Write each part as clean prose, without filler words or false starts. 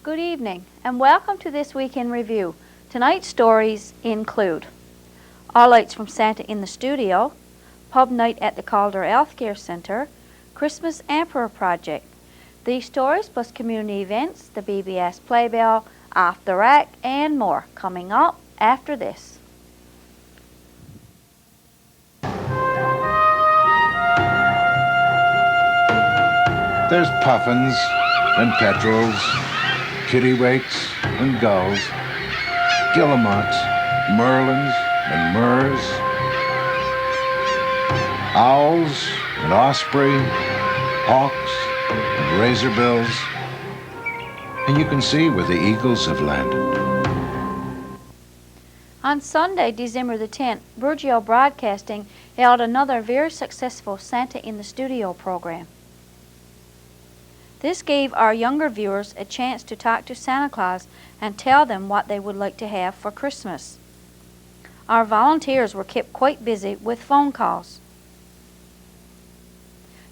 Good evening and welcome to this week in review. Tonight's stories include All Lights from Santa in the Studio, Pub Night at the Calder Healthcare Centre, Christmas Emperor Project. These stories plus community events, the BBS Playbill, Off the Rack and more coming up after this. There's puffins and petrels, kittiwakes and gulls, guillemots, merlins and murres, owls and osprey, hawks and razorbills, and you can see where the eagles have landed. On Sunday, December the 10th, Burgeo Broadcasting held another very successful Santa in the Studio program. This gave our younger viewers a chance to talk to Santa Claus and tell them what they would like to have for Christmas. Our volunteers were kept quite busy with phone calls.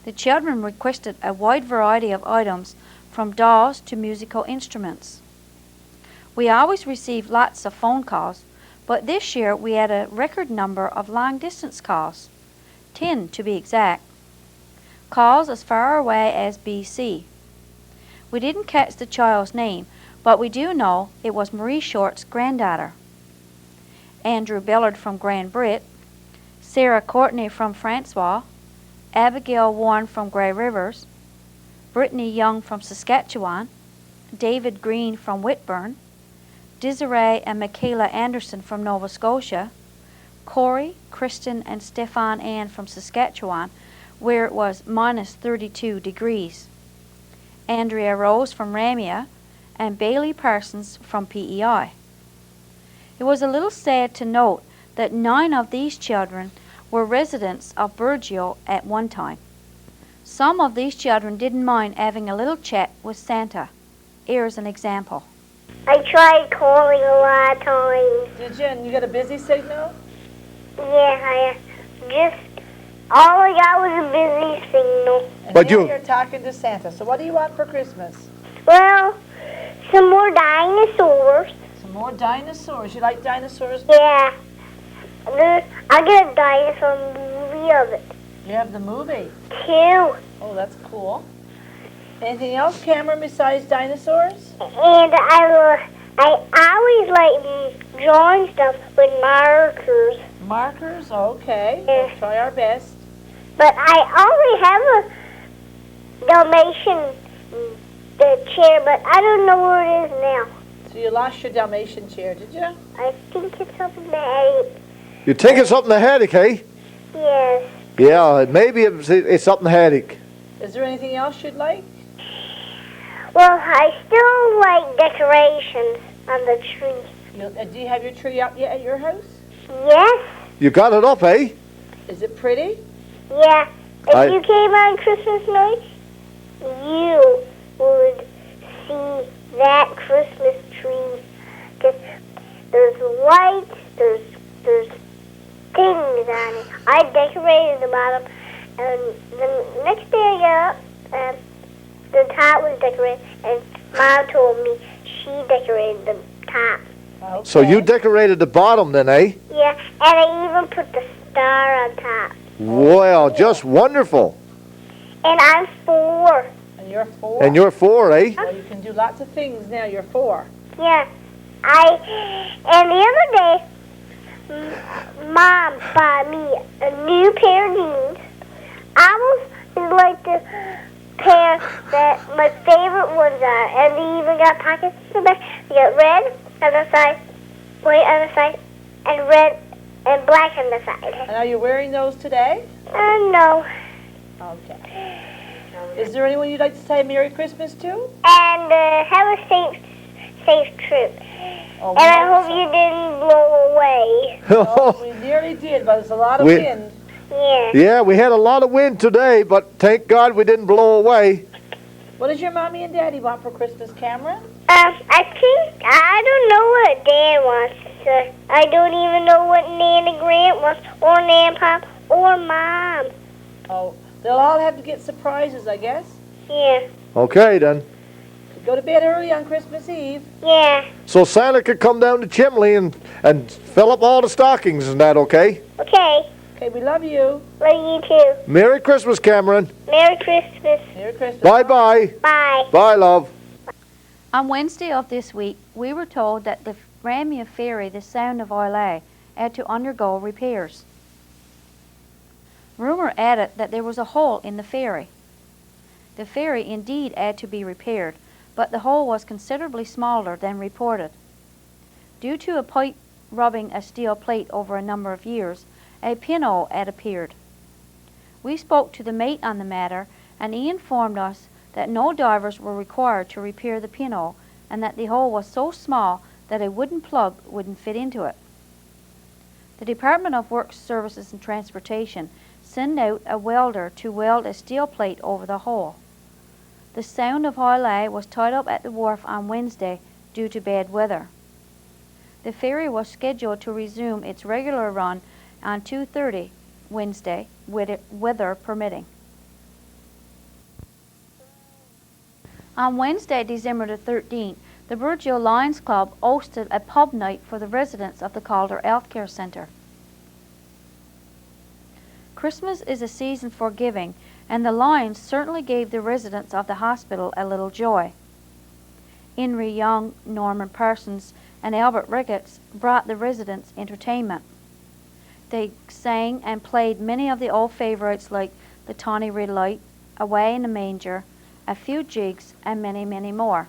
The children requested a wide variety of items from dolls to musical instruments. We always receive lots of phone calls, but this year we had a record number of long-distance calls, 10 to be exact. Calls as far away as BC. We didn't catch the child's name, but we do know it was Marie Short's granddaughter. Andrew Bellard from Grand Brit, Sarah Courtney from Francois, Abigail Warren from Grey Rivers, Brittany Young from Saskatchewan, David Green from Whitburn, Desiree and Michaela Anderson from Nova Scotia, Corey, Kristen, and Stefan Ann from Saskatchewan, where it was minus 32 degrees. Andrea Rose from Ramia, and Bailey Parsons from PEI. It was a little sad to note that 9 of these children were residents of Burgeo at one time. Some of these children didn't mind having a little chat with Santa. Here's an example. I tried calling a lot of times. Did you? And you got a busy signal? Yeah, all I got was a busy signal. And But you're talking to Santa. So what do you want for Christmas? Well, some more dinosaurs. Some more dinosaurs. You like dinosaurs? Yeah. I get a dinosaur movie of it. You have the movie. 2. Oh, that's cool. Anything else, Cameron, besides dinosaurs? And I always like drawing stuff with markers. Markers? Okay. Yeah. We'll try our best. But I already have a Dalmatian the chair, but I don't know where it is now. So you lost your Dalmatian chair, did you? I think it's up in the attic. You think it's up in the attic, eh? Yes. Yeah, maybe it's up in the attic. Is there anything else you'd like? Well, I still like decorations on the tree. Do you have your tree up yet at your house? Yes. You got it up, eh? Is it pretty? Yeah. If you came on Christmas night, decorated the bottom, and the next day I got up, the top was decorated, and Mom told me she decorated the top. Okay. So you decorated the bottom then, eh? Yeah, and I even put the star on top. Well, just wonderful. And I'm 4. And you're 4? And you're 4, eh? Well, you can do lots of things now. You're 4. Yeah. And the other day, Mom bought me a new pair of jeans. I almost like the pair that my favorite ones are. And they even got pockets in the back. They got red on the side, white on the side, and red and black on the side. And are you wearing those today? No. Okay. Is there anyone you'd like to say Merry Christmas to? And have a safe trip. Oh, And I hope you didn't blow away. Oh, we nearly did, but it's a lot of wind. Yeah. Yeah, we had a lot of wind today, but thank God we didn't blow away. What does your mommy and daddy want for Christmas, Cameron? I don't know what Dad wants. I don't even know what Nana Grant wants, or Nan Pop, or Mom. Oh, they'll all have to get surprises, I guess. Yeah. Okay, then. Go to bed early on Christmas Eve. Yeah. So Santa could come down the chimney and fill up all the stockings and that, okay? Okay. Okay, we love you. Love you too. Merry Christmas, Cameron. Merry Christmas. Merry Christmas. Bye-bye. Bye. Bye, love. On Wednesday of this week, we were told that the Ramia ferry, the Sound of Islay, had to undergo repairs. Rumor added that there was a hole in the ferry. The ferry indeed had to be repaired, but the hole was considerably smaller than reported. Due to a pipe rubbing a steel plate over a number of years, a pinhole had appeared. We spoke to the mate on the matter, and he informed us that no divers were required to repair the pinhole, and that the hole was so small that a wooden plug wouldn't fit into it. The Department of Works, Services and Transportation sent out a welder to weld a steel plate over the hole. The Sound of Islay was tied up at the wharf on Wednesday due to bad weather. The ferry was scheduled to resume its regular run on 2:30 Wednesday, weather permitting. On Wednesday, December the 13th, the Burgeo Lions Club hosted a pub night for the residents of the Calder Healthcare Centre. Christmas is a season for giving, and the Lions certainly gave the residents of the hospital a little joy. Henry Young, Norman Parsons, and Albert Ricketts brought the residents entertainment. They sang and played many of the old favorites like the Tawny Red Light, Away in the Manger, a few jigs, and many, many more.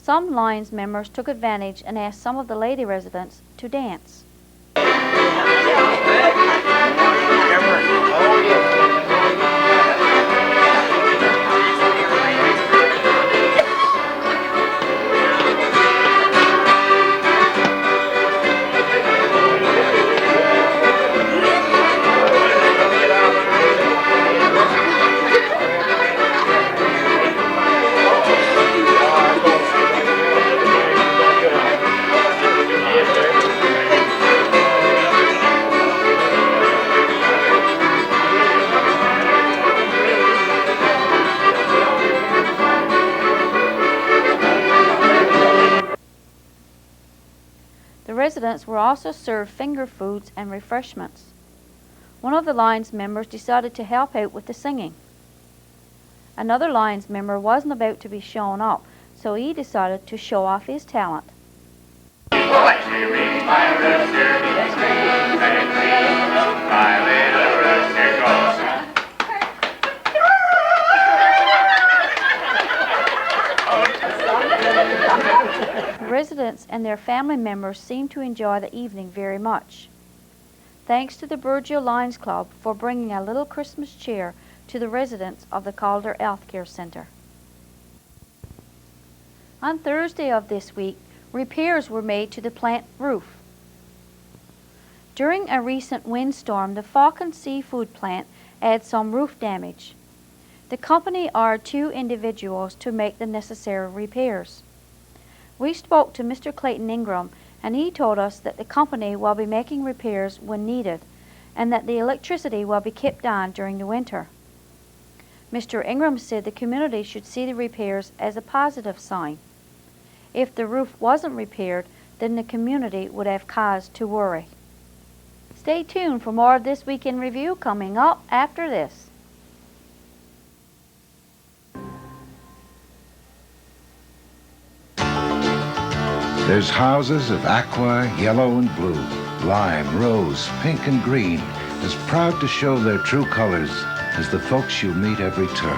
Some Lions members took advantage and asked some of the lady residents to dance. The residents were also served finger foods and refreshments. One of the Lions members decided to help out with the singing. Another Lions member wasn't about to be shown up, so he decided to show off his talent. The residents and their family members seemed to enjoy the evening very much. Thanks to the Burgeo Lions Club for bringing a little Christmas cheer to the residents of the Calder Healthcare Centre. On Thursday of this week, repairs were made to the plant roof. During a recent windstorm, the Falcon Seafood plant had some roof damage. The company hired 2 individuals to make the necessary repairs. We spoke to Mr. Clayton Ingram, and he told us that the company will be making repairs when needed, and that the electricity will be kept on during the winter. Mr. Ingram said the community should see the repairs as a positive sign. If the roof wasn't repaired, then the community would have cause to worry. Stay tuned for more of This Week in Review coming up after this. There's houses of aqua, yellow and blue, lime, rose, pink and green, as proud to show their true colors as the folks you'll meet every turn.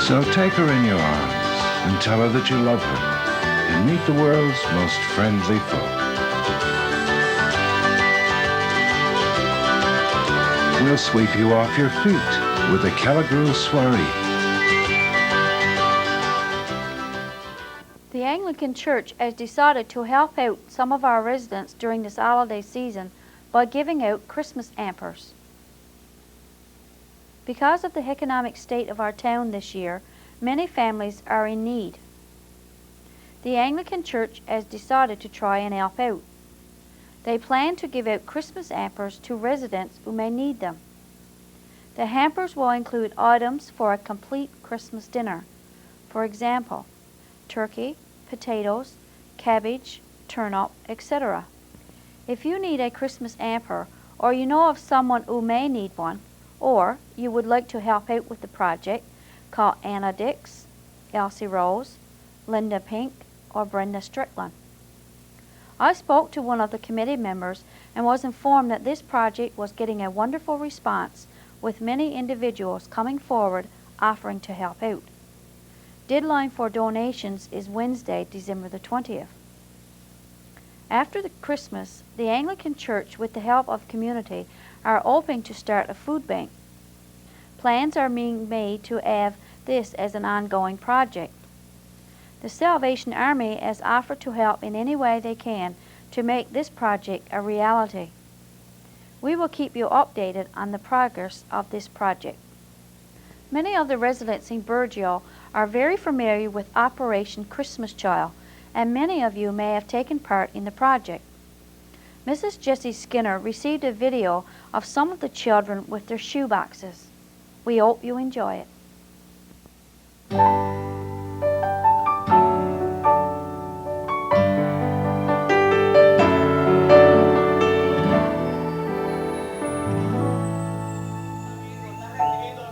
So take her in your arms and tell her that you love her and meet the world's most friendly folk. We'll sweep you off your feet with a Kelligrew soiree. The Anglican Church has decided to help out some of our residents during this holiday season by giving out Christmas hampers. Because of the economic state of our town this year, many families are in need. The Anglican Church has decided to try and help out. They plan to give out Christmas hampers to residents who may need them. The hampers will include items for a complete Christmas dinner. For example, turkey, potatoes, cabbage, turnip, etc. If you need a Christmas hamper, or you know of someone who may need one, or you would like to help out with the project, call Anna Dix, Elsie Rose, Linda Pink, or Brenda Strickland. I spoke to one of the committee members and was informed that this project was getting a wonderful response, with many individuals coming forward offering to help out. Deadline for donations is Wednesday, December the 20th. After the Christmas, the Anglican Church, with the help of community, are hoping to start a food bank. Plans are being made to have this as an ongoing project. The Salvation Army has offered to help in any way they can to make this project a reality. We will keep you updated on the progress of this project. Many of the residents in Burgeo are very familiar with Operation Christmas Child, and many of you may have taken part in the project. Mrs. Jessie Skinner received a video of some of the children with their shoe boxes. We hope you enjoy it.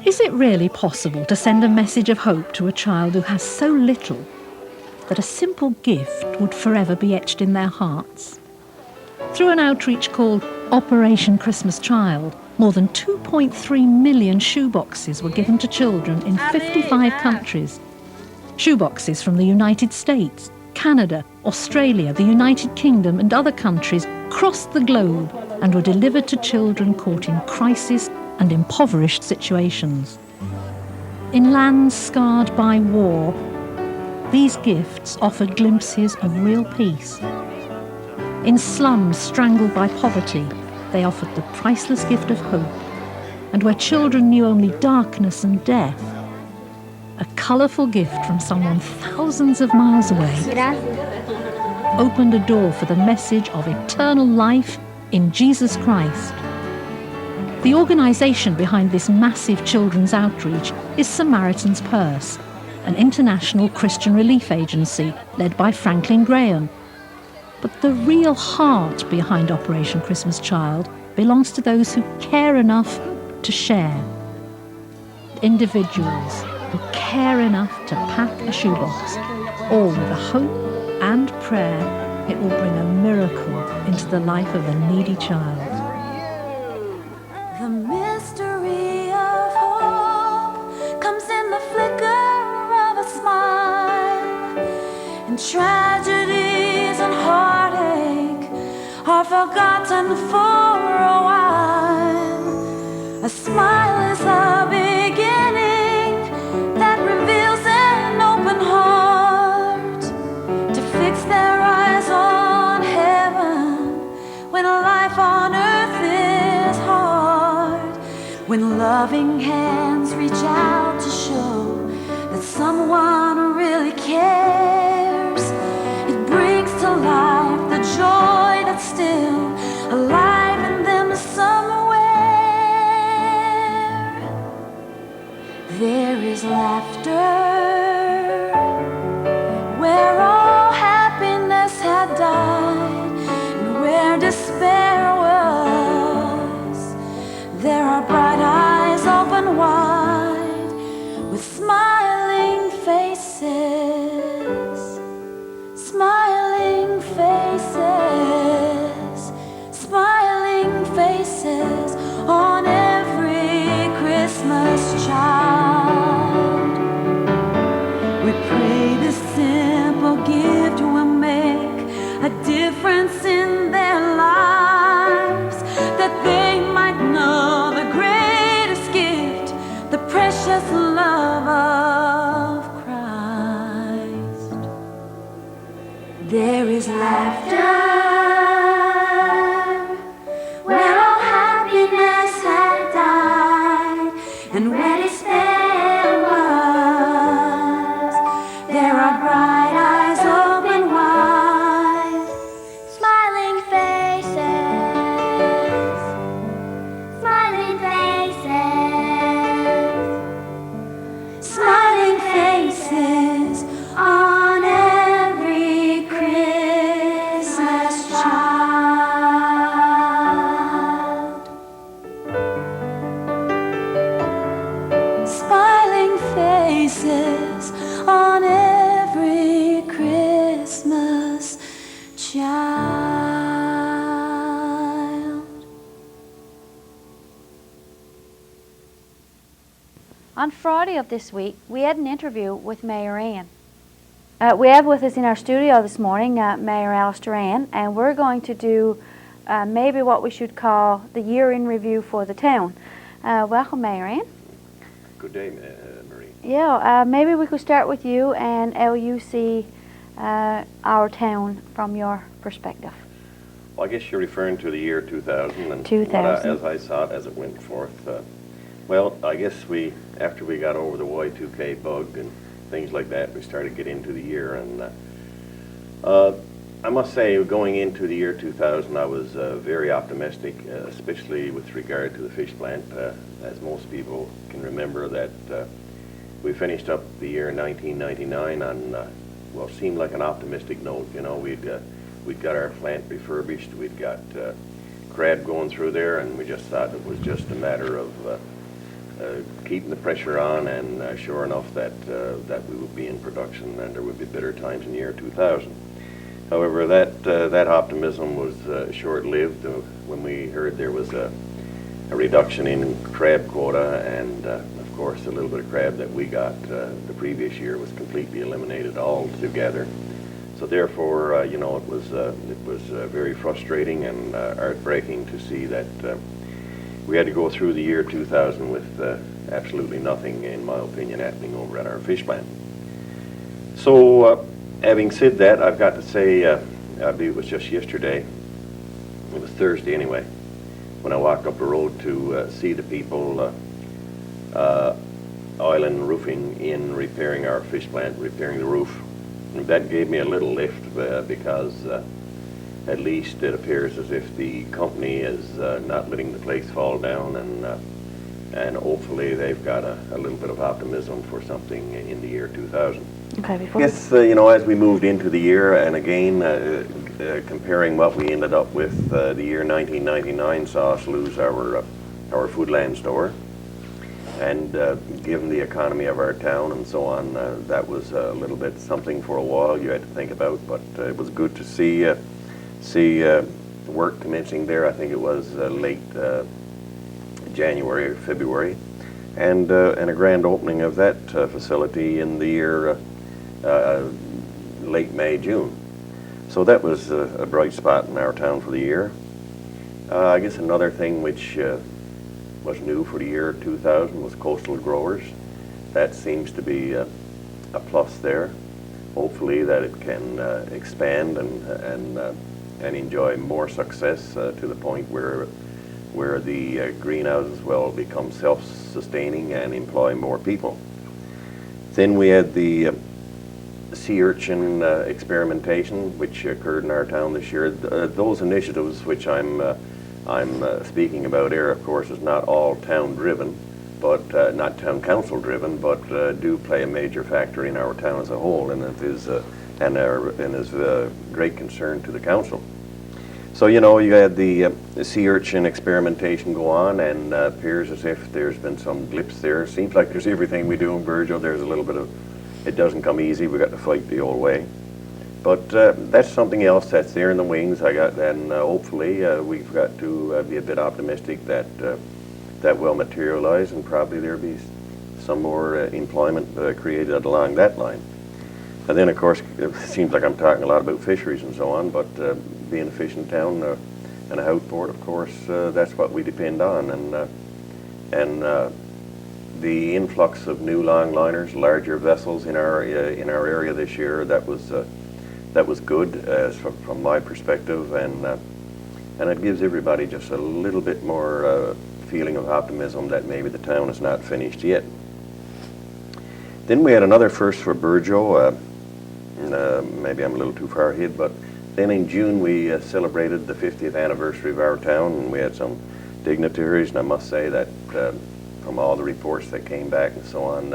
Is it really possible to send a message of hope to a child who has so little that a simple gift would forever be etched in their hearts? Through an outreach called Operation Christmas Child, more than 2.3 million shoeboxes were given to children in 55 countries. Shoeboxes from the United States, Canada, Australia, the United Kingdom and other countries crossed the globe and were delivered to children caught in crisis and impoverished situations. In lands scarred by war, these gifts offered glimpses of real peace. In slums strangled by poverty, they offered the priceless gift of hope. And where children knew only darkness and death, a colourful gift from someone thousands of miles away opened a door for the message of eternal life in Jesus Christ. The organisation behind this massive children's outreach is Samaritan's Purse, an international Christian relief agency led by Franklin Graham. But the real heart behind Operation Christmas Child belongs to those who care enough to share. Individuals who care enough to pack a shoebox, all with a hope and prayer it will bring a miracle into the life of a needy child. The mystery of hope comes in the flicker of a smile, and tragedies and heartache are forgotten for a while. A smile is the beginning that reveals an open heart to fix their eyes on heaven when life on earth is hard. When loving hands reach out to show someone who really cares. It brings to life the joy that's still alive in them somewhere. There is laughter where all happiness had died, and where despair was, there are bright eyes open wide with smiling faces, smiling faces, smiling faces on every Christmas child. We pray this simple gift will make a difference in their lives, that they might know the greatest gift, the precious love of Christ. There is laughter where all happiness had died, and where despair was, there are bright eyes open wide, smiling faces, smiling faces, smiling faces on every Christmas child. Smiling faces on every Christmas child. On Friday of this week, we had an interview with Mayor Ann. We have with us in our studio this morning Mayor Alistair Ann, and we're going to do maybe what we should call the year in review for the town. Welcome, Mayor Ann. Good day, Marie. Yeah, maybe we could start with you and how you see our town from your perspective. Well, I guess you're referring to the year 2000 and 2000. As I saw it as it went forth. Well, I guess after we got over the Y2K bug and things like that, we started to get into the year. And I must say, going into the year 2000, I was very optimistic, especially with regard to the fish plant. As most people can remember, that we finished up the year 1999 on well, seemed like an optimistic note. You know, we'd got our plant refurbished, we'd got crab going through there, and we just thought it was just a matter of keeping the pressure on, and sure enough that we would be in production and there would be better times in the year 2000. However, that optimism was short-lived when we heard there was a reduction in crab quota, and of course the little bit of crab that we got the previous year was completely eliminated altogether. So therefore, you know, it was very frustrating and heartbreaking to see that we had to go through the year 2000 with absolutely nothing, in my opinion, happening over at our fish plant. So, having said that, I've got to say, I believe it was just yesterday, it was Thursday anyway, when I walked up the road to see the people Island Roofing in repairing our fish plant, repairing the roof. And that gave me a little lift because at least it appears as if the company is not letting the place fall down, and hopefully they've got a little bit of optimism for something in the year 2000. Okay, Yes, you know, as we moved into the year, and again, comparing what we ended up with, the year 1999 saw us lose our Foodland store. And given the economy of our town and so on, that was a little bit something for a while you had to think about. But it was good to see work commencing there. I think it was late January or February, and a grand opening of that facility in the year late May, June. So that was a bright spot in our town for the year. I guess another thing which was new for the year 2000 was coastal growers. That seems to be a plus there. Hopefully that it can expand and enjoy more success to the point where the greenhouses will become self-sustaining and employ more people. Then we had the sea urchin experimentation, which occurred in our town this year. Those initiatives, which I'm speaking about here, of course, is not all town driven, but not town council driven, but do play a major factor in our town as a whole, and it is a great concern to the council. So, you know, you had the sea urchin experimentation go on, and appears as if there's been some blips there. Seems like there's everything we do in Burgeo, there's a little bit of, it doesn't come easy, we got to fight the old way. But that's something else that's there in the wings. And hopefully we've got to be a bit optimistic that that will materialize, and probably there'll be some more employment created along that line. And then, of course, it seems like I'm talking a lot about fisheries and so on, but being a fishing town and a hout port, of course, that's what we depend on. And the influx of new longliners, larger vessels in our area this year, that was good from my perspective, and it gives everybody just a little bit more feeling of optimism that maybe the town is not finished yet. Then we had another first for Burgeo. Maybe I'm a little too far ahead, but then in June we celebrated the 50th anniversary of our town, and we had some dignitaries, and I must say that from all the reports that came back and so on,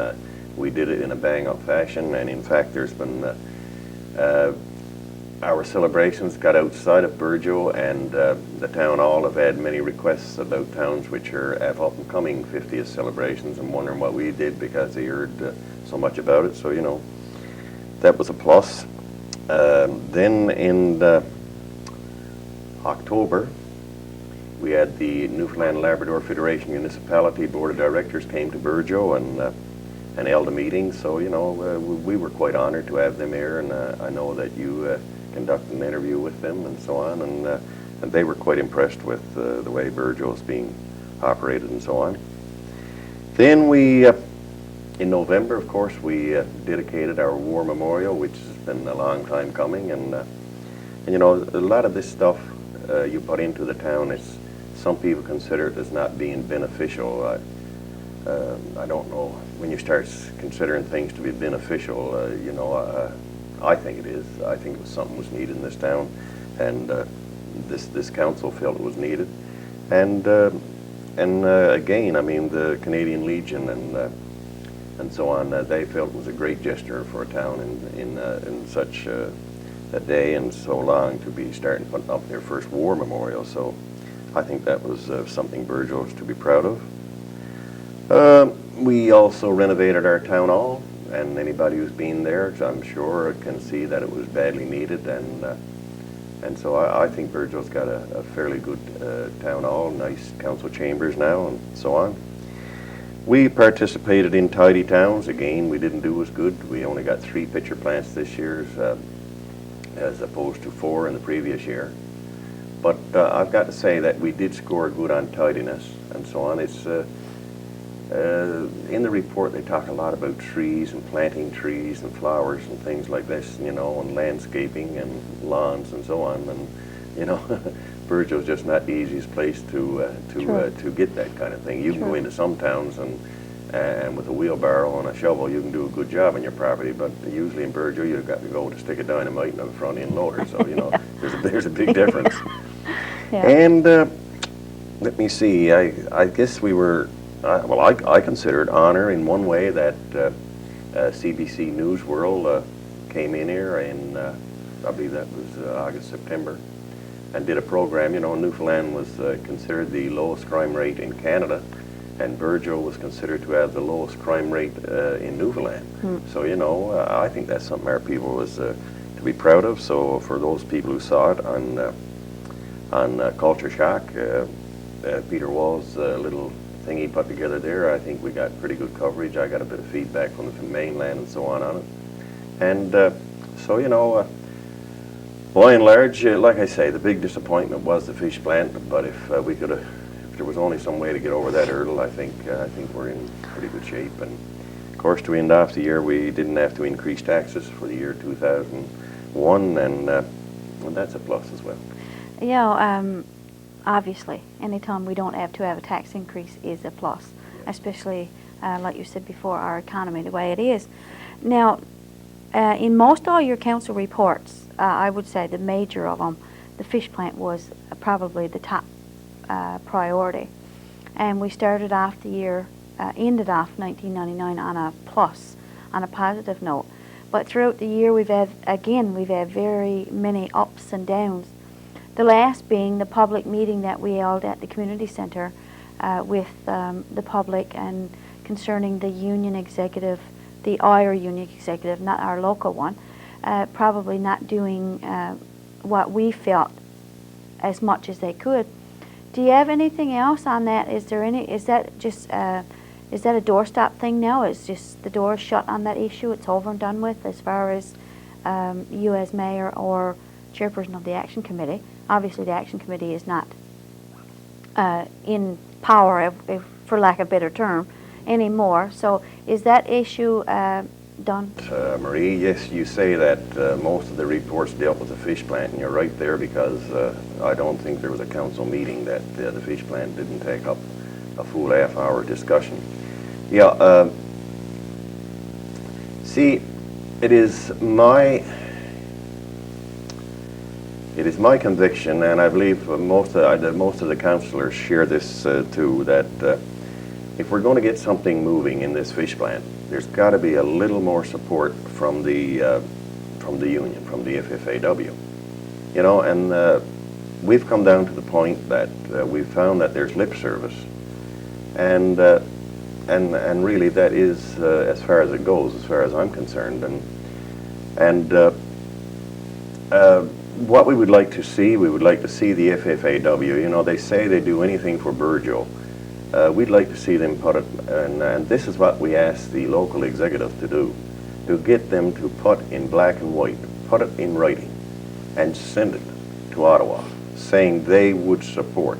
we did it in a bang-up fashion. And in fact, there's been our celebrations got outside of Burgeo, and the town hall have had many requests about towns which have up-and-coming 50th celebrations and wondering what we did because they heard so much about it. So, you know, that was a plus. Then in October, we had the Newfoundland Labrador Federation Municipality Board of Directors came to Burgeo and held a meeting. So, you know, we were quite honored to have them here, and I know that you conducted an interview with them and so on, and they were quite impressed with the way Burgeo is being operated and so on. Then we, in November, of course, we dedicated our War Memorial, which has been a long time coming, and you know, a lot of this stuff you put into the town, is some people consider it as not being beneficial. I don't know, when you start considering things to be beneficial, you know, I think it is. I think it was something was needed in this town, and this council felt it was needed. And again, I mean, the Canadian Legion and so on, they felt it was a great gesture for a town in such a day and so long to be starting putting up their first war memorial. So I think that was something Burgeo is to be proud of. We also renovated our town hall, and anybody who's been there, I'm sure, can see that it was badly needed, and so I think Burgeo's got a fairly good town hall, nice council chambers now, and so on. We participated in Tidy Towns. Again, we didn't do as good. We only got 3 pitcher plants this year, as opposed to 4 in the previous year. But I've got to say that we did score good on tidiness and so on. It's in the report they talk a lot about trees and planting trees and flowers and things like this, you know, and landscaping and lawns and so on. And you know, Burgeo's just not the easiest place to get that kind of thing. You can go into some towns and with a wheelbarrow and a shovel you can do a good job on your property, but usually in Burgeo you've got to go with a stick of dynamite and a front end loader. So you know, there's a big difference. Yeah. And let me see. I guess we were. Well, I consider it honor in one way that CBC News World came in here in, I believe that was August, September, and did a program. You know, Newfoundland was considered the lowest crime rate in Canada, and Burgeo was considered to have the lowest crime rate in Newfoundland. So, you know, I think that's something our people was to be proud of. So for those people who saw it on Culture Shock, Peter Wall's little thing he put together there, I think we got pretty good coverage. I got a bit of feedback from the mainland and so on it. And so, you know, by and large, like I say, the big disappointment was the fish plant, but if we could have, if there was only some way to get over that hurdle, I think we're in pretty good shape. And of course, to end off the year, we didn't have to increase taxes for the year 2001, and that's a plus as well. Yeah, obviously, anytime we don't have to have a tax increase is a plus, especially like you said before, our economy the way it is. Now, in most all your council reports, I would say the major of them, the fish plant was probably the top priority. And we started off the year, ended off 1999 on a plus, on a positive note. But throughout the year we've had very many ups and downs. The last being the public meeting that we held at the community center with the public and concerning the union executive, the TWIR union executive, not our local one, probably not doing what we felt as much as they could. Do you have anything else on that? Is that just is that a doorstop thing now? Is just the door shut on that issue? It's over and done with as far as you as mayor or chairperson of the action committee. Obviously the action committee is not in power, if for lack of a better term, anymore. So is that issue done? Marie, yes, you say that most of the reports dealt with the fish plant, and you're right there, because I don't think there was a council meeting that the fish plant didn't take up a full half-hour discussion. Yeah, see, it is my conviction, and I believe most of the councillors share this too, that if we're going to get something moving in this fish plant, there's got to be a little more support from the union, from the FFAW. You know, and we've come down to the point that we've found that there's lip service, and really that is as far as it goes, as far as I'm concerned, and what we would like to see the FFAW. You know, they say they do anything for Burjo. We'd like to see them put it, and this is what we ask the local executive to do, to get them to put in black and white, put it in writing, and send it to Ottawa, saying they would support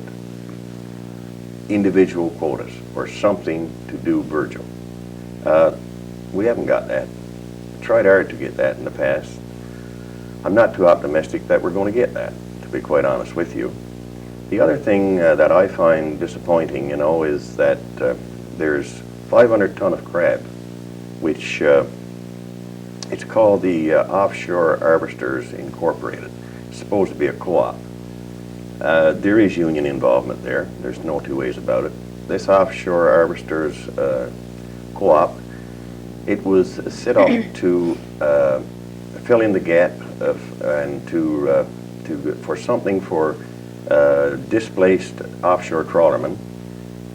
individual quotas or something to do Burjo. We haven't got that. Tried hard to get that in the past. I'm not too optimistic that we're going to get that, to be quite honest with you. The other thing that I find disappointing, you know, is that there's 500 ton of crab, which it's called the Offshore Harvesters Incorporated. It's supposed to be a co-op. There is union involvement there. There's no two ways about it. This Offshore Harvesters co-op, it was set up to fill in the gap and for something for displaced offshore trawlermen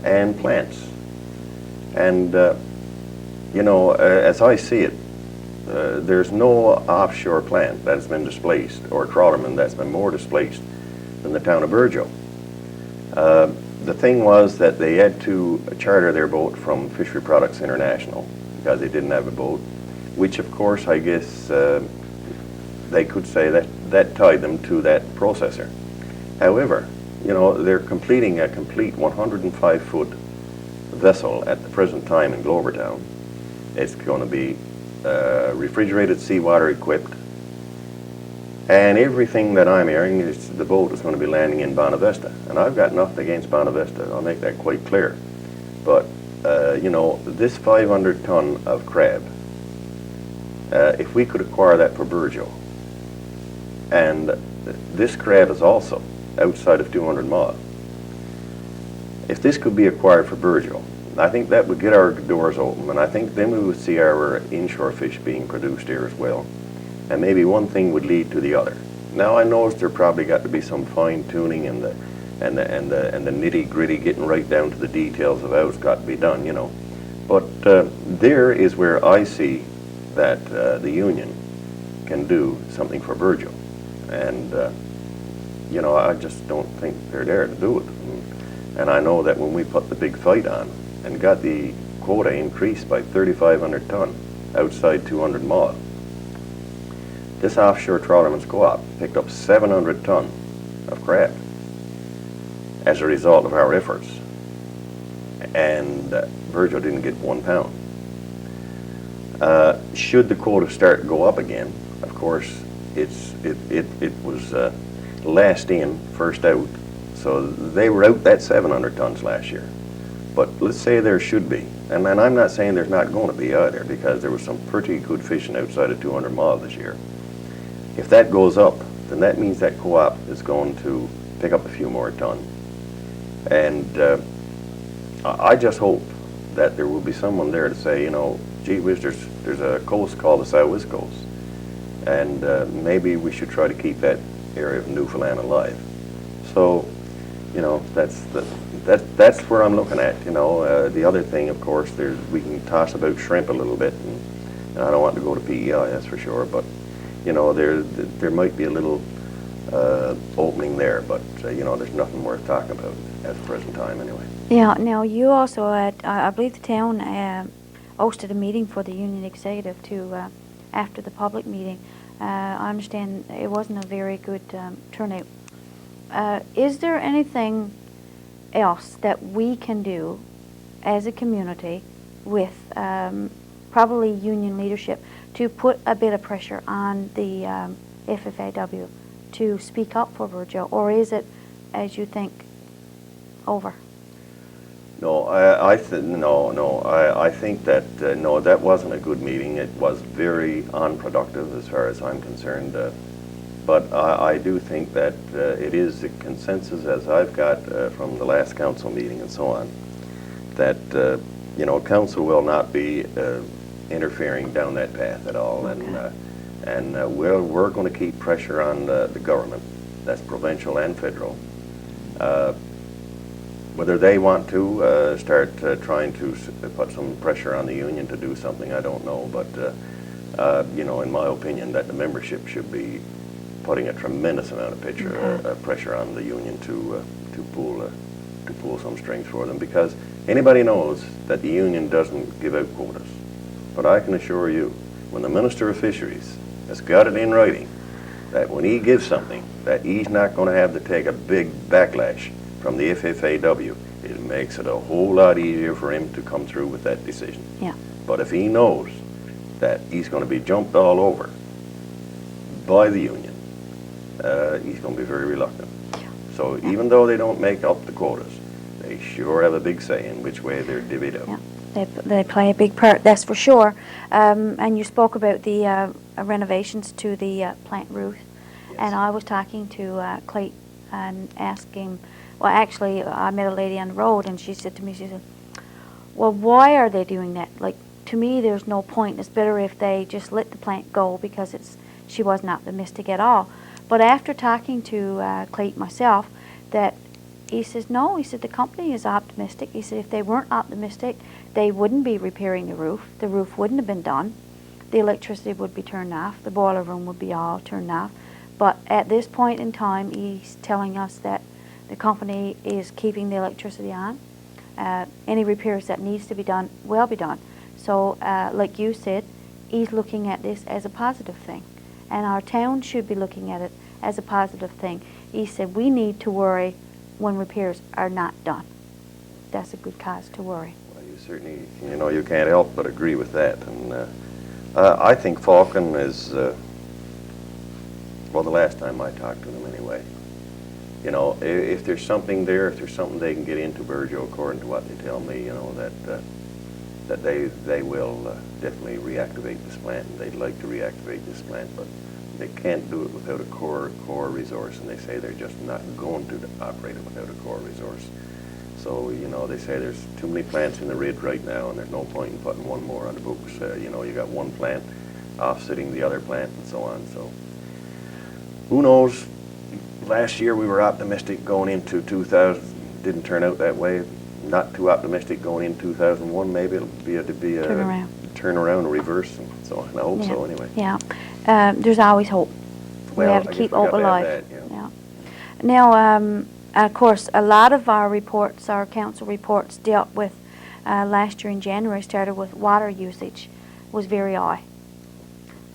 and plants. And you know, as I see it, there's no offshore plant that's been displaced or trawlerman that's been more displaced than the town of Burjo. The thing was that they had to charter their boat from Fishery Products International because they didn't have a boat, which of course I guess they could say that tied them to that processor. However, you know, they're completing a complete 105-foot vessel at the present time in Glovertown. It's going to be refrigerated seawater equipped, and everything that I'm hearing is the boat is going to be landing in Bonavista. And I've got nothing against Bonavista, I'll make that quite clear. But, you know, this 500 ton of crab, if we could acquire that for Burjo, and this crab is also outside of 200 miles. If this could be acquired for Burjo, I think that would get our doors open, and I think then we would see our inshore fish being produced here as well. And maybe one thing would lead to the other. Now I know there probably got to be some fine tuning and the nitty gritty, getting right down to the details of how it's got to be done, you know. But there is where I see that the union can do something for Burjo. And, you know, I just don't think they're there to do it. And I know that when we put the big fight on and got the quota increased by 3,500 ton outside 200 miles, this offshore trawlermen's co-op picked up 700 ton of crab as a result of our efforts. And Burjo didn't get 1 pound. Should the quota start to go up again, of course, it was last in, first out. So they were out that 700 tons last year. But let's say there should be, and I'm not saying there's not going to be either, because there was some pretty good fishing outside of 200 Mile this year. If that goes up, then that means that co-op is going to pick up a few more ton. And I just hope that there will be someone there to say, you know, gee whiz, there's a coast called the Southwest Coast, and maybe we should try to keep that area of Newfoundland alive. So, you know, that's where I'm looking at. You know, the other thing, of course, we can toss about shrimp a little bit, and I don't want to go to PEI, that's for sure. But you know, there might be a little opening there, but you know, there's nothing worth talking about at the present time, anyway. Yeah. Now you also had, I believe, the town hosted a meeting for the union executive to after the public meeting. I understand it wasn't a very good turnout. Is there anything else that we can do as a community with probably union leadership to put a bit of pressure on the FFAW to speak up for Virgil, or is it, as you think, over? No, I think that no, that wasn't a good meeting. It was very unproductive as far as I'm concerned. But I do think that it is a consensus, as I've got from the last council meeting and so on, that you know, council will not be interfering down that path at all. Okay. And we're going to keep pressure on the government, that's provincial and federal. Whether they want to start trying to put some pressure on the union to do something, I don't know. But you know, in my opinion, that the membership should be putting a tremendous amount of pressure on the union to pull some strings for them, because anybody knows that the union doesn't give out quotas. But I can assure you, when the Minister of Fisheries has got it in writing that when he gives something, that he's not going to have to take a big backlash from the FFAW, it makes it a whole lot easier for him to come through with that decision. Yeah. But if he knows that he's going to be jumped all over by the union, he's going to be very reluctant. So even though they don't make up the quotas, they sure have a big say in which way they're divvied up. Yeah. They play a big part, that's for sure. And you spoke about the renovations to the plant roof. Yes. And I was talking to Clayton and asking, well, actually, I met a lady on the road, and she said to me, she said, well, why are they doing that? Like, to me, there's no point. It's better if they just let the plant go, because she wasn't optimistic at all. But after talking to Clayton myself, that he says, no, he said, the company is optimistic. He said, if they weren't optimistic, they wouldn't be repairing the roof. The roof wouldn't have been done. The electricity would be turned off. The boiler room would be all turned off. But at this point in time, he's telling us that the company is keeping the electricity on. Any repairs that needs to be done will be done. So, like you said, he's looking at this as a positive thing. And our town should be looking at it as a positive thing. He said, we need to worry when repairs are not done. That's a good cause to worry. Well, you certainly, you know, you can't help but agree with that. And I think Falcon is, well, the last time I talked to them anyway, you know, if there's something there, if there's something they can get into Virgil, according to what they tell me, you know, that they will definitely reactivate this plant, and they'd like to reactivate this plant, but they can't do it without a core resource, and they say they're just not going to operate it without a core resource. So, you know, they say there's too many plants in the rid right now, and there's no point in putting one more on the books. You know, you got one plant offsetting the other plant and so on. So, who knows? Last year we were optimistic going into 2000. Didn't turn out that way. Not too optimistic going in 2001. Maybe it'll be a turnaround, a reverse, and so on. I hope so, anyway. Yeah. There's always hope. Well, we have to keep hope alive. That, yeah. Now, of course, a lot of our reports, our council reports, dealt with last year in January, started with water usage was very high.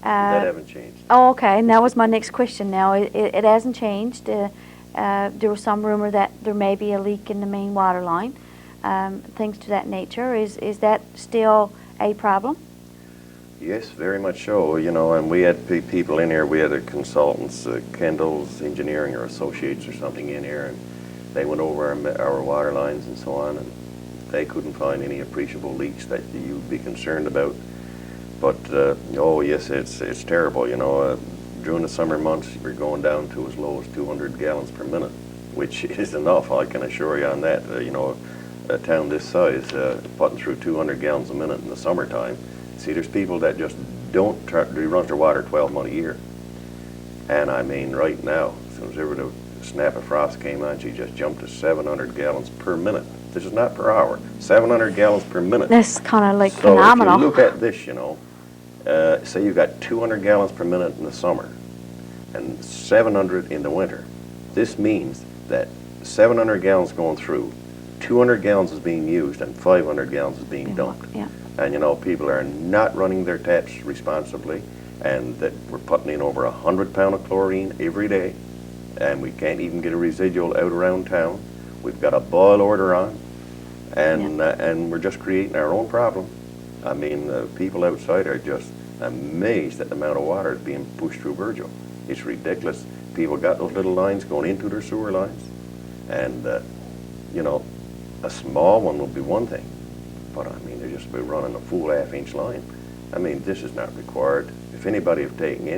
That haven't changed. Oh, okay. And that was my next question now. It hasn't changed. There was some rumor that there may be a leak in the main water line, things to that nature. Is that still a problem? Yes, very much so. You know, and we had people in here. We had consultants, Kendall's Engineering or Associates or something in here, and they went over our water lines and so on, and they couldn't find any appreciable leaks that you'd be concerned about. But oh yes, it's terrible. You know, during the summer months, we're going down to as low as 200 gallons per minute, which is enough. I can assure you on that. You know, a town this size, putting through 200 gallons a minute in the summertime. See, there's people that just don't run their water 12 months a year. And I mean, right now, as soon as ever the snap of frost came on, she just jumped to 700 gallons per minute. This is not per hour, 700 gallons per minute. That's kind of like So phenomenal. if you look at this, you know, say you've got 200 gallons per minute in the summer and 700 in the winter. This means that 700 gallons going through, 200 gallons is being used and 500 gallons is being dumped. Yeah. And you know, people are not running their taps responsibly, and that we're putting in over 100 pounds of chlorine every day, and we can't even get a residual out around town. We've got a boil order on, and we're just creating our own problem. I mean, people outside are just amazed at the amount of water that's being pushed through Virgil. It's ridiculous. People got those little lines going into their sewer lines, and you know, a small one will be one thing, but I mean, they're just about running a full half-inch line. I mean, this is not required. If anybody have taken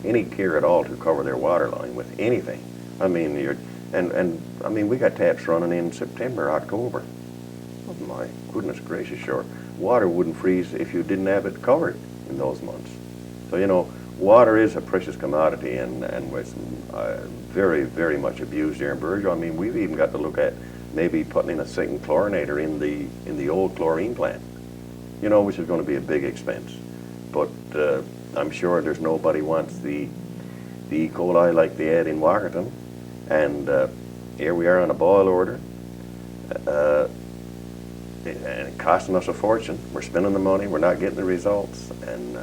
any care at all to cover their water line with anything, I mean, and I mean, we got taps running in September, October. Oh my goodness gracious, sure. Water wouldn't freeze if you didn't have it covered in those months. So, you know, water is a precious commodity, and it's very, very much abused here in Virgil. I mean, we've even got to look at maybe putting in a second chlorinator in the old chlorine plant, you know, which is going to be a big expense. But I'm sure there's nobody wants the E. coli like they had in Washington, and here we are on a boil order, and it costing us a fortune. We're spending the money, we're not getting the results, and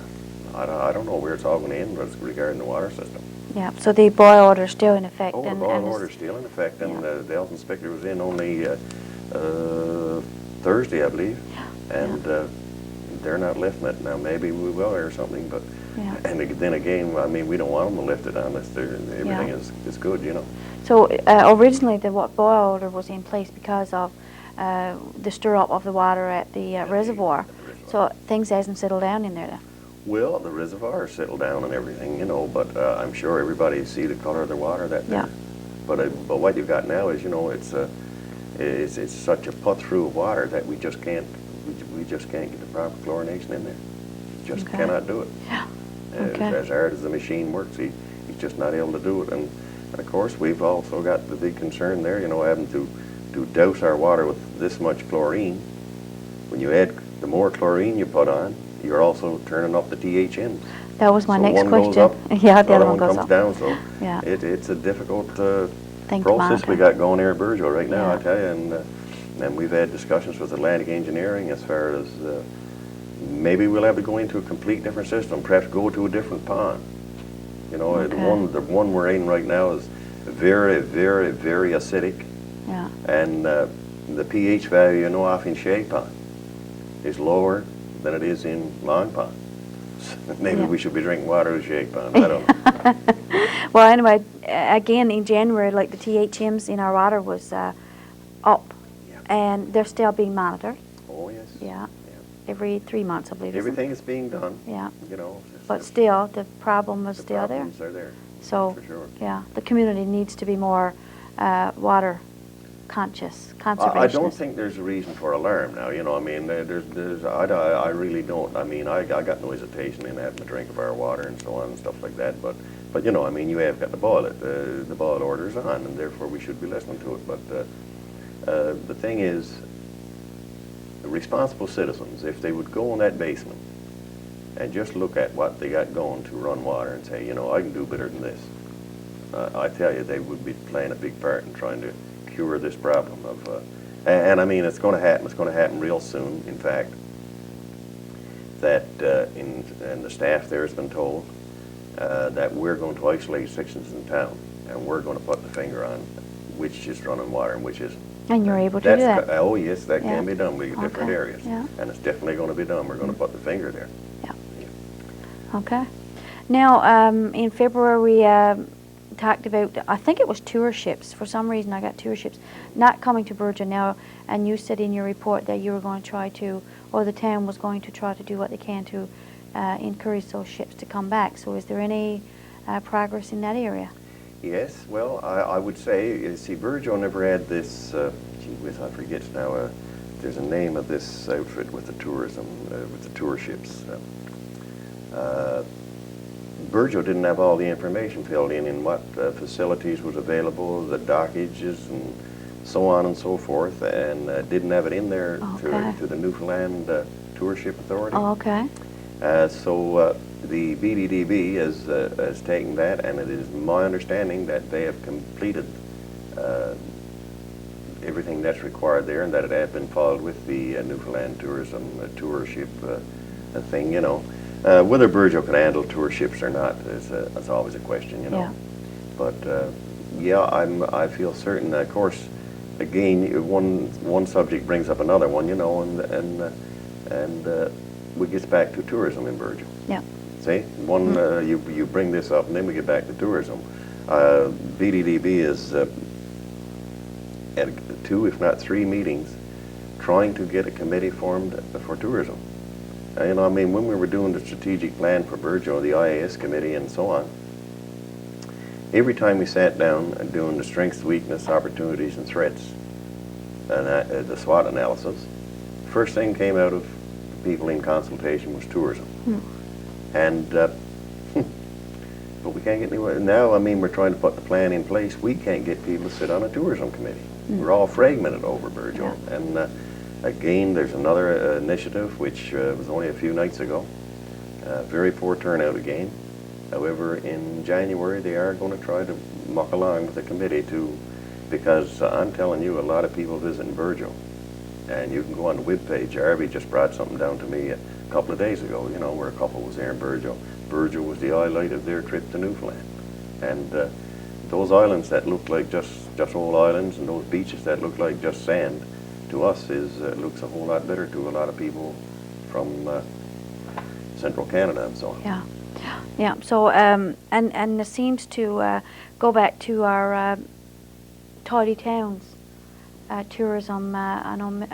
I don't know where it's all going to end regarding the water system. Yeah, so the boil order is still in effect. Oh, the and boil order is still in effect, and Yeah. the health inspector was in only Thursday, I believe, and they're not lifting it. Now, maybe we will or something, but Yeah. and then again, I mean, we don't want them to lift it unless everything is good, you know. So originally the boil order was in place because of the stir up of the water at the reservoir. So things hasn't settled down in there then. Well, the reservoir is settled down and everything, you know, but I'm sure everybody see the color of the water that Yeah. But what you've got now is, you know, it's such a put through of water that we just can't get the proper chlorination in there. Just Okay. cannot do it. Yeah. Okay. As hard as the machine works, he's just not able to do it. And of course, we've also got the big concern there, you know, having to douse our water with this much chlorine. When you add, the more chlorine you put on, you're also turning up the THM. That was my So next one question. goes up, Yeah, the other one goes comes up. down. So Yeah. it's a difficult Thing to process monitor. we got going here at Virgil right now, Yeah. I tell you. And we've had discussions with Atlantic Engineering as far as maybe we'll have to go into a complete different system, perhaps go to a different pond. You know, Okay. the one we're in right now is very, very, very acidic, Yeah. and the pH value, you know, off in Shea Pond is lower than it is in Long Pond. Maybe Yeah. we should be drinking water out of Shea Pond. I don't know. Well, anyway, again in January, like the THMs in our water was up, Yeah. and they're still being monitored. Oh yes. Yeah. Every 3 months, I believe. isn't it? Everything is being done. Yeah. You know. But still, the problem is the still there. problems are there. So, For sure. yeah, the community needs to be more water conscious, I conservationist. don't think there's a reason for alarm now. You know, I mean, I really don't. I mean, I got no hesitation in having a drink of our water and so on and stuff like that. But you know, I mean, you have got to boil it. The boil order's on, and therefore we should be listening to it. But the thing is, the responsible citizens, if they would go in that basement and just look at what they got going to run water and say, you know, I can do better than this. I tell you, they would be playing a big part in trying to cure this problem of, and I mean, it's going to happen. It's going to happen real soon. In fact, that and the staff there has been told that we're going to isolate sections in town, and we're going to put the finger on which is running water and which isn't. And you're able to do that. Oh yes, that Yeah. can be done with different Okay. areas, Yeah. and it's definitely going to be done. We're going to put the finger there. Okay. Now, in February, we talked about, I think it was tour ships. For some reason I got tour ships not coming to Burgeo now, and you said in your report that you were going to try to, or the town was going to try to do what they can to encourage those ships to come back. So is there any progress in that area? Yes, well, I would say, you see, Burgeo never had this, gee whiz, I forget now, there's a name of this outfit with the tourism, with the tour ships. Burgeo didn't have all the information filled in what facilities was available, the dockages and so on and so forth, and didn't have it in there to the Newfoundland Tour Ship Authority. Oh, okay. So the BDDB has taken that, and it is my understanding that they have completed everything that's required there, and that it has been followed with the Newfoundland Tourism Tour Ship thing, you know. Whether Burgeo can handle tour ships or not is always a question, you know. Yeah. But yeah, I feel certain. Of course, again, one subject brings up another one, you know, and we get back to tourism in Burgeo. Yeah. See, you bring this up, and then we get back to tourism. BDDB is at 2, if not 3 meetings, trying to get a committee formed for tourism. You know, I mean, when we were doing the strategic plan for Burgeo, the IAS committee and so on, every time we sat down and doing the strengths, weakness, opportunities, and threats, and the SWOT analysis, first thing came out of the people in consultation was tourism. And, but we can't get anywhere. Now, I mean, we're trying to put the plan in place. We can't get people to sit on a tourism committee. We're all fragmented over Burgeo. Yeah. And again, there's another initiative, which was only a few nights ago. Very poor turnout again. However, in January, they are going to try to muck along with the committee because I'm telling you, a lot of people visit Burgeo. And you can go on the webpage. Arby just brought something down to me a couple of days ago, you know, where a couple was there in Burgeo. Burgeo was the highlight of their trip to Newfoundland. And those islands that look like just old islands, and those beaches that look like just sand, to us looks a whole lot better to a lot of people from central Canada and so on. Yeah, yeah. So and it seems to go back to our tidy towns tourism. I know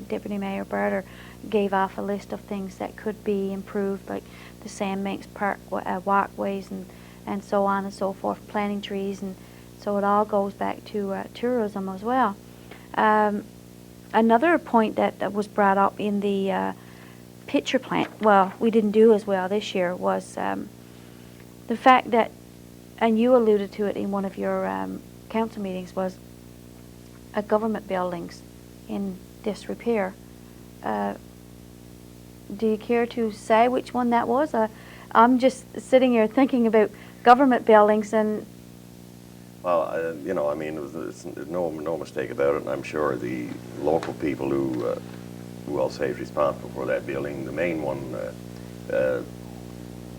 Deputy Mayor Barter gave off a list of things that could be improved, like the Sandbanks Park walkways and so on and so forth, planting trees, and so it all goes back to tourism as well. Another point that was brought up in the pitcher plant, well, we didn't do as well this year, was the fact that, and you alluded to it in one of your council meetings, was government buildings in disrepair. Do you care to say which one that was? I'm just sitting here thinking about government buildings and... Well, you know, I mean, there's no mistake about it, and I'm sure the local people who I'll say is responsible for that building, the main one,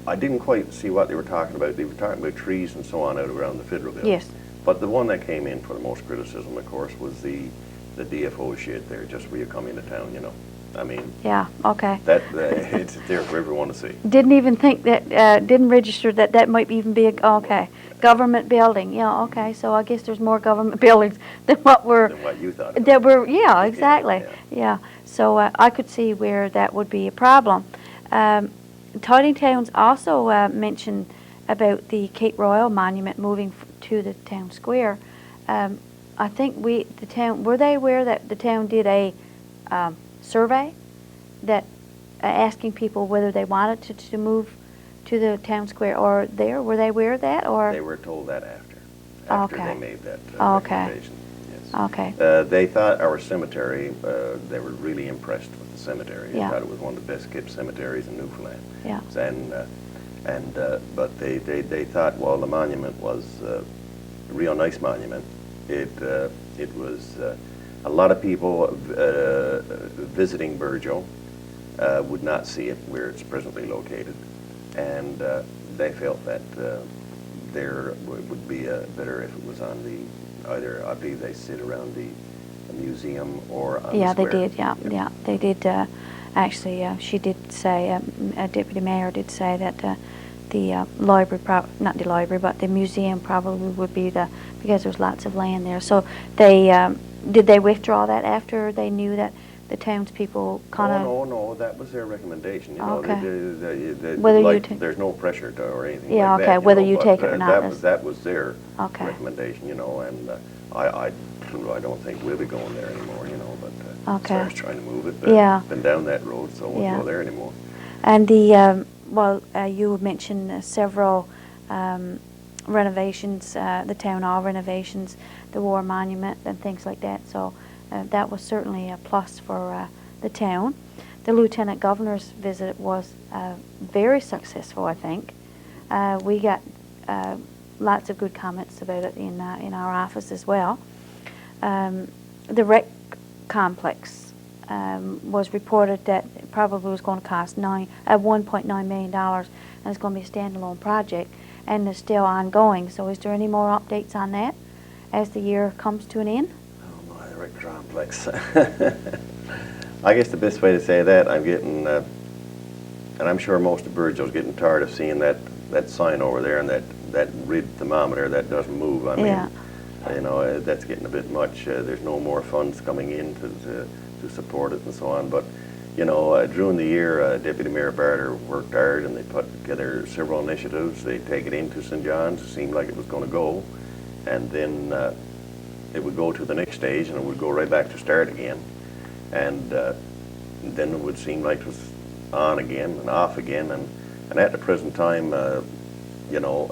I didn't quite see what they were talking about. They were talking about trees and so on out around the federal building. Yes. But the one that came in for the most criticism, of course, was the DFO shed there, just where you come into town, you know. I mean... Yeah, okay. That it's there for everyone to see. Didn't even think that, didn't register that might even be a, okay. Government building, yeah, okay. So I guess there's more government buildings than what were... Than what you thought. That were, yeah, exactly. Yeah. So I could see where that would be a problem. Tidy Towns also mentioned about the Cape Royal Monument moving to the town square. I think the town, were they aware that the town did a survey that asking people whether they wanted to move to the town square or there? Were they aware of that, or? They were told that after okay. they made that okay. recommendation. Yes. Okay. They thought our cemetery, they were really impressed with the cemetery. They thought it was one of the best kept cemeteries in Newfoundland. Yeah. But they thought, well, the monument was a real nice monument. It was a lot of people visiting Burgeo would not see it where it's presently located, and they felt that there would be better if it was on the either, I believe they sit around the museum or on the square. They did. Yeah, they did. Actually, she did say, Deputy Mayor did say that the library, not the library, but the museum probably would be because there's lots of land there. So they did they withdraw that after they knew that the townspeople kind of? No, that was their recommendation. You know, Okay. Whether you there's no pressure to or anything Yeah, like okay, that. whether know, you but, take it or not That was their Okay. recommendation, you know, and I don't think we'll be going there anymore, you know, but as Okay. far as trying to move it, Yeah. been down that road, so I won't Yeah. go there anymore. And the you mentioned several renovations, the town hall renovations, the war monument, and things like that. So that was certainly a plus for the town. The lieutenant governor's visit was very successful, I think. We got lots of good comments about it in our office as well. The rec complex was reported that it probably was going to cost $1.9 million, and it's going to be a standalone project, and it's still ongoing. So is there any more updates on that as the year comes to an end? Oh my, the rec complex. I guess the best way to say that, I'm getting, and I'm sure most of Burgill's getting tired of seeing that sign over there and that read thermometer that doesn't move. I mean, Yeah. you know, that's getting a bit much. There's no more funds coming in to support it and so on. But, you know, during the year, Deputy Mayor Barter worked hard and they put together several initiatives. They take it into St. John's. It seemed like it was going to go. And then it would go to the next stage and it would go right back to start again. And then it would seem like it was on again and off again. And at the present time, you know,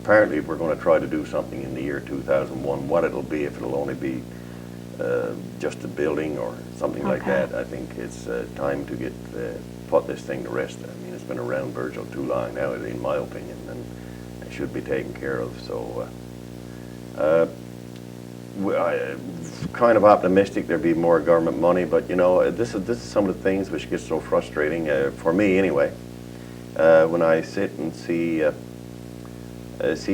apparently we're going to try to do something in the year 2001. What it'll be, if it'll only be just a building or something like that, I think it's time to put this thing to rest. I mean, it's been around Burgill too long now, in my opinion, and it should be taken care of. So I'm kind of optimistic there'll be more government money, but you know, this is some of the things which gets so frustrating for me anyway. When I sit and see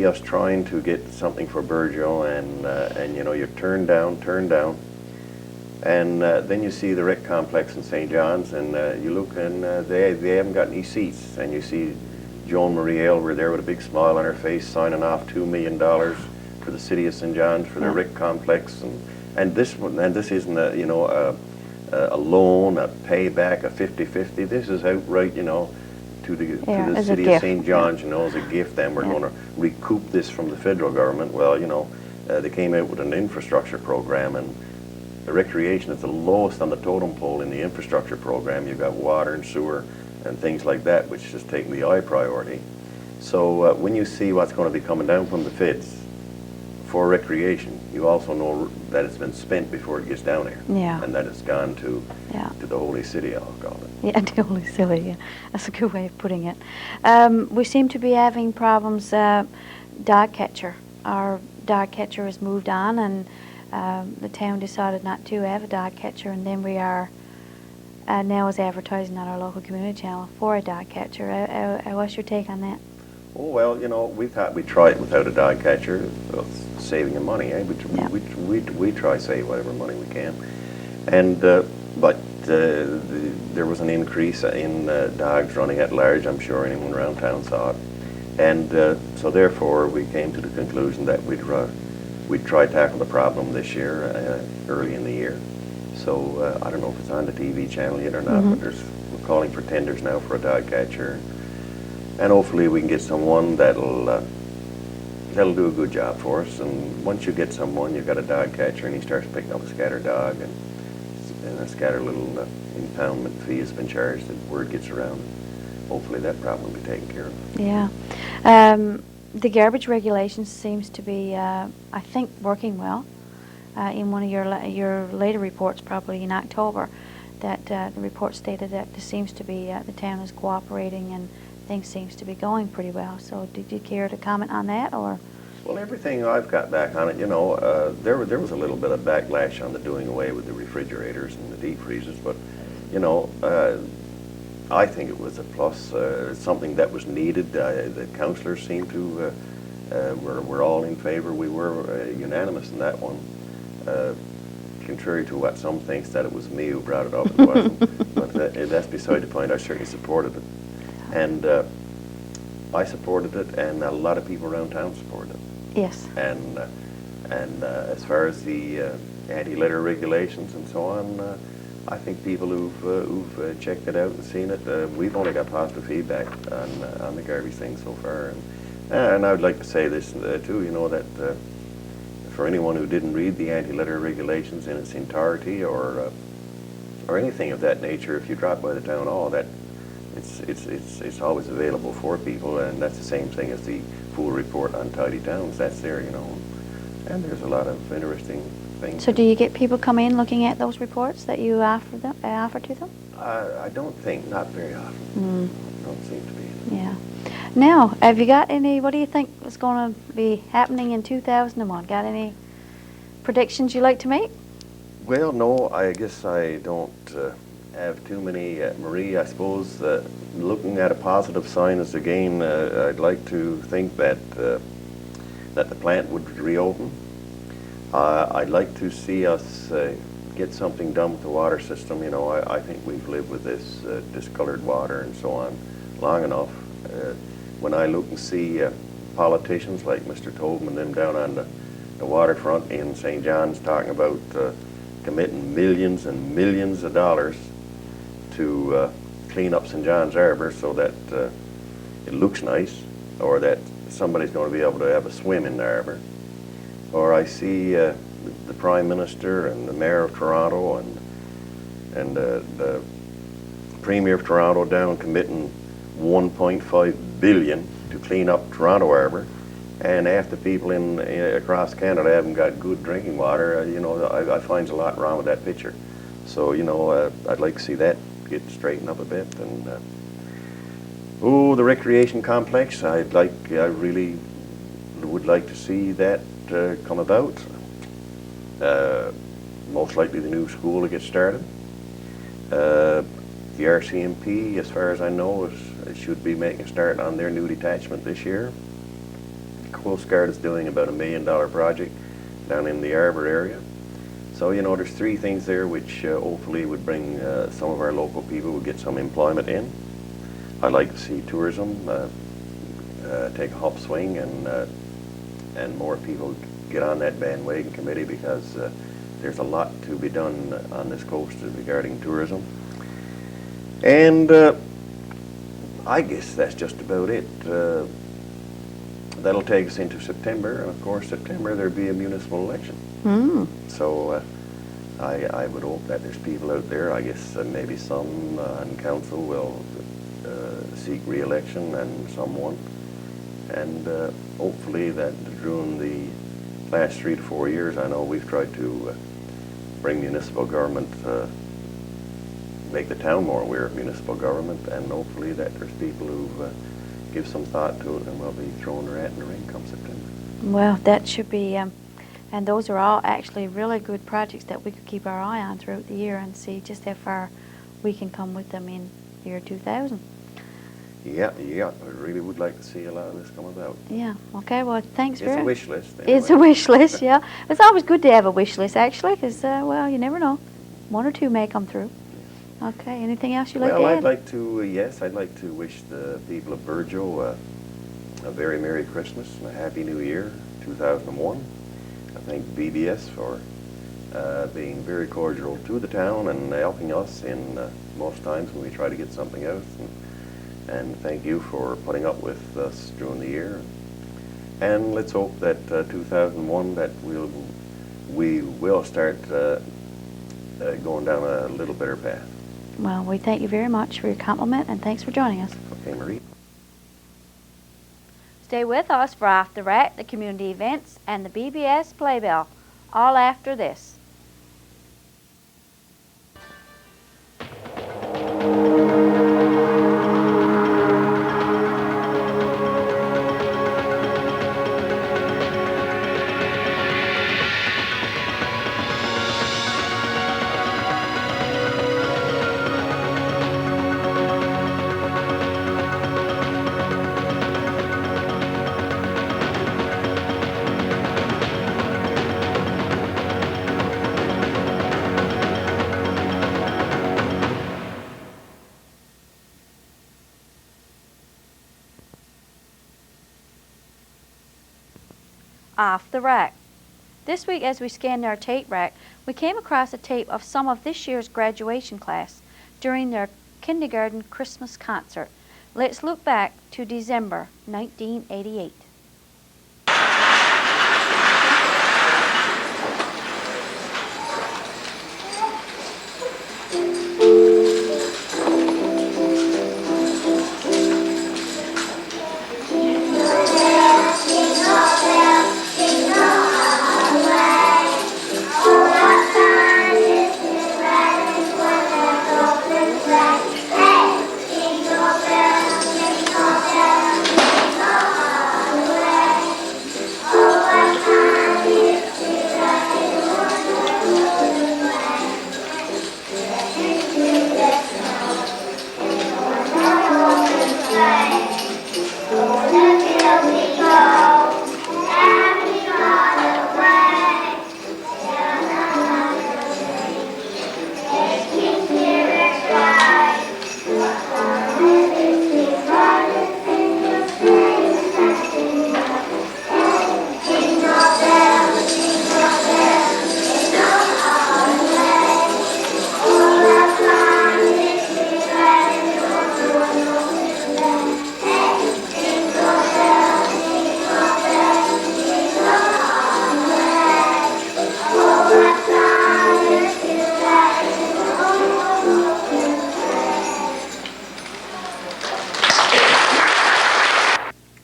us trying to get something for Burgill, and you know, you're turned down, and then you see the rec complex in St. John's, and you look and they haven't got any seats, and you see Joan Marie Aylward there with a big smile on her face signing off $2 million for the city of St. John's for the rec complex, and this isn't a, you know, a loan, a payback, a 50-50. This is outright, you know, to the city of St. John's, you know, as a gift. Then we're going to recoup this from the federal government. Well, you know, they came out with an infrastructure program, and the recreation is the lowest on the totem pole in the infrastructure program. You've got water and sewer and things like that, which is taking the high priority. So when you see what's going to be coming down from the feds for recreation, you also know that it's been spent before it gets down here, and that it's gone to the holy city, I'll call it. Yeah, the holy city. Yeah, that's a good way of putting it. We seem to be having problems. Dog catcher. Our dog catcher has moved on, and the town decided not to have a dog catcher, and then we are now is advertising on our local community channel for a dog catcher. What's your take on that? Oh, well, you know, we thought we'd try it without a dog catcher, saving of money, eh? We try to save whatever money we can. And, but there was an increase in dogs running at large. I'm sure anyone around town saw it. And so therefore we came to the conclusion that we'd try to tackle the problem this year, early in the year. So I don't know if it's on the TV channel yet or not, but we're calling for tenders now for a dog catcher. And hopefully we can get someone that'll do a good job for us. And once you get someone, you've got a dog catcher, and he starts picking up a scatter dog, and a scatter little impoundment fee has been charged, and word gets around. Hopefully that problem will be taken care of. Yeah. The garbage regulations seems to be, I think, working well. In one of your later reports, probably in October, that the report stated that there seems to be the town is cooperating and things seems to be going pretty well. So did you care to comment on that, or? Well, everything I've got back on it, you know, there was a little bit of backlash on the doing away with the refrigerators and the deep freezers, but, you know, I think it was a plus, something that was needed. The councillors seemed to, were all in favor. We were unanimous in that one. Contrary to what some thinks that it was me who brought it up, it wasn't. But that's beside the point. I certainly supported it. And I supported it, and a lot of people around town supported it. Yes. And as far as the anti-litter regulations and so on, I think people who've checked it out and seen it, we've only got positive feedback on the garbage thing so far. And I would like to say this too, you know, that for anyone who didn't read the anti-litter regulations in its entirety or anything of that nature, if you drop by the town hall, that it's always available for people, and that's the same thing as the full report on tidy towns. That's there, you know, and there's a lot of interesting things. So do you get people come in looking at those reports that you offer to them? I don't think, not very often. Don't seem to be. Yeah. Now, have you got any, what do you think is going to be happening in 2001? Got any predictions you'd like to make? Well, no, I guess I don't have too many. Marie, I suppose looking at a positive sign is again, I'd like to think that that the plant would reopen. I'd like to see us get something done with the water system. You know, I think we've lived with this discolored water and so on long enough. When I look and see politicians like Mr. Tobin and them down on the waterfront in St. John's talking about committing millions and millions of dollars to clean up St. John's Arbor so that it looks nice, or that somebody's going to be able to have a swim in the arbor. Or I see the Prime Minister and the Mayor of Toronto and the Premier of Toronto down committing $1.5 billion to clean up Toronto Arbor, and half the people across Canada haven't got good drinking water. You know, I find a lot wrong with that picture. So, you know, I'd like to see that get straightened up a bit. And the recreation complex, I really would like to see that come about. Most likely the new school to get started. The RCMP, as far as I know, should be making a start on their new detachment this year. The Coast Guard is doing about $1 million project down in the Arbor area. So, you know, there's three things there which hopefully would bring some of our local people, would get some employment in. I'd like to see tourism take a upswing and more people get on that bandwagon committee, because there's a lot to be done on this coast regarding tourism. And I guess that's just about it. That'll take us into September, and of course September there'll be a municipal election. So I would hope that there's people out there, I guess maybe some on council will seek re-election and some won't. And hopefully that during the last 3 to 4 years, I know we've tried to bring municipal government, make the town more aware of municipal government, and hopefully that there's people who give some thought to it and will be throwing their hat in the ring come September. Well, that should be, and those are all actually really good projects that we could keep our eye on throughout the year and see just how far we can come with them in year 2000. Yeah, I really would like to see a lot of this come about. Yeah, okay, well, thanks It's a wish list. Anyway. It's a wish list, yeah. It's always good to have a wish list, actually, because, well, you never know. 1 or 2 may come through. Okay, anything else you'd like to add? Well, I'd like to wish the people of Burjo a very Merry Christmas and a Happy New Year, 2001. I thank BBS for being very cordial to the town and helping us in most times when we try to get something out. And thank you for putting up with us during the year. And let's hope that 2001 that we will start going down a little better path. Well, we thank you very much for your compliment, and thanks for joining us. Okay, Marie. Stay with us for Off the Rack, the community events, and the BBS Playbill, all after this. Off the Rack. This week as we scanned our tape rack, we came across a tape of some of this year's graduation class during their kindergarten Christmas concert. Let's look back to December 1988.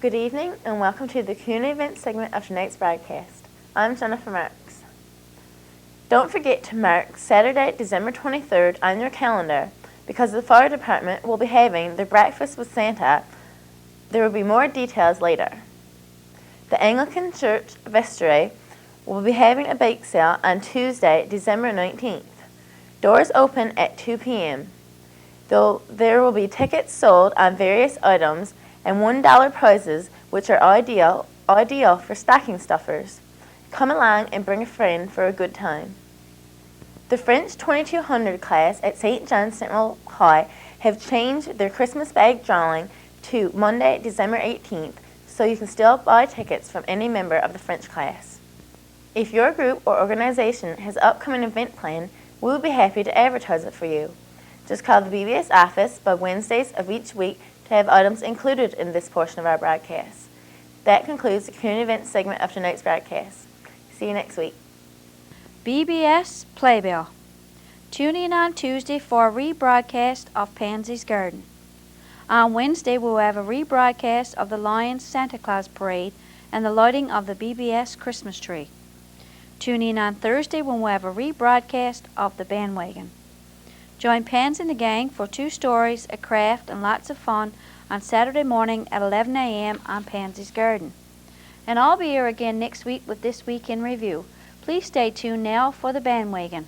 Good evening and welcome to the community event segment of tonight's broadcast. I'm Jennifer Marks. Don't forget to mark Saturday, December 23rd on your calendar because the fire department will be having their breakfast with Santa. There will be more details later. The Anglican Church Vestry will be having a bake sale on Tuesday, December 19th. Doors open at 2 p.m. There will be tickets sold on various items and $1 prizes, which are ideal for stocking stuffers. Come along and bring a friend for a good time. The French 2200 class at St. John's Central High have changed their Christmas bag drawing to Monday, December 18th, so you can still buy tickets from any member of the French class. If your group or organization has an upcoming event planned, we will be happy to advertise it for you. Just call the BBS office by Wednesdays of each week to have items included in this portion of our broadcast. That concludes the community event segment of tonight's broadcast. See you next week. BBS Playbill. Tune in on Tuesday for a rebroadcast of Pansy's Garden. On Wednesday, we'll have a rebroadcast of the Lions Santa Claus Parade and the lighting of the BBS Christmas tree. Tune in on Thursday when we'll have a rebroadcast of the bandwagon. Join Pansy and the gang for 2 stories, a craft, and lots of fun on Saturday morning at 11 a.m. on Pansy's Garden. And I'll be here again next week with This Week in Review. Please stay tuned now for the bandwagon.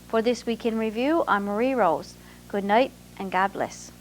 For This Week in Review, I'm Marie Rose. Good night and God bless.